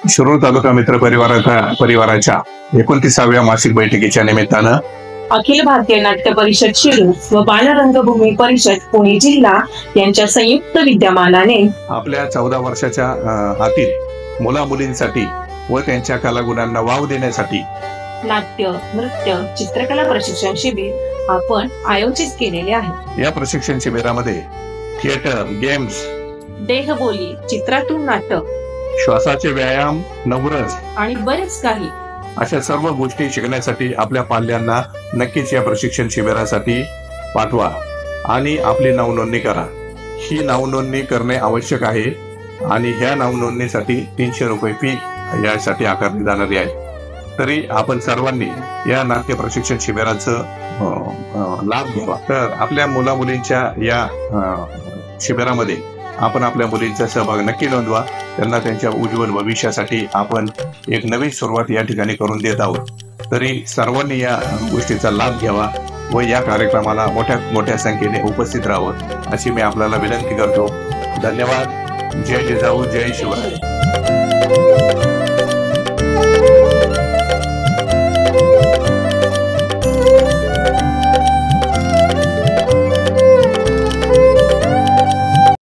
शिरूर तालुका मित्र परिवाराच्या 29व्या मासिक बैठकीच्या निमित्तानं अखिल भारतीय नाट्य परिषद शिरूर व बालरंगभूमी परिषद पुणे जिल्हा यांच्या संयुक्त विद्यमानाने आपल्या 14 वर्षाच्या हातील मुला मुलींसाठी व त्यांच्या कलागुणांना वाव देण्यासाठी नाट्य, नृत्य, चित्रकला प्रशिक्षण शिबिर आपण आयोजित केलेले आहे। या प्रशिक्षण शिबिरामध्ये थिएटर, गेम्स, देहबोली, चित्रातून नाटक, श्वासाचे व्यायाम, नवरस आणि बरेच काही अशा सर्व गोष्टी शिकण्यासाठी आपल्या पाल्यांना नक्कीच या प्रशिक्षण शिबिरासाठी पाठवा आणि आपली नावनोंदणी करा। ही नावनोंदणी करणे आवश्यक आहे आणि ह्या नावनोंदणीसाठी 300 रुपये फी यासाठी आकारली जाणारी आहे। तरी आपण सर्वांनी या नाट्य प्रशिक्षण शिबिराचं लाभ घ्यावा। तर आपल्या मुला मुलींच्या या शिबिरामध्ये आपण आपल्या मुलींचा सहभाग नक्की नोंदवा। त्यांना त्यांच्या उज्ज्वल भविष्यासाठी आपण एक नवी सुरुवात या ठिकाणी करून देत आहोत। तरी सर्वांनी या गोष्टीचा लाभ घ्यावा व या कार्यक्रमाला मोठ्या संख्येने उपस्थित राहावं अशी मी आपल्याला विनंती करतो। धन्यवाद। जय जिजाऊ, जय शिवराय।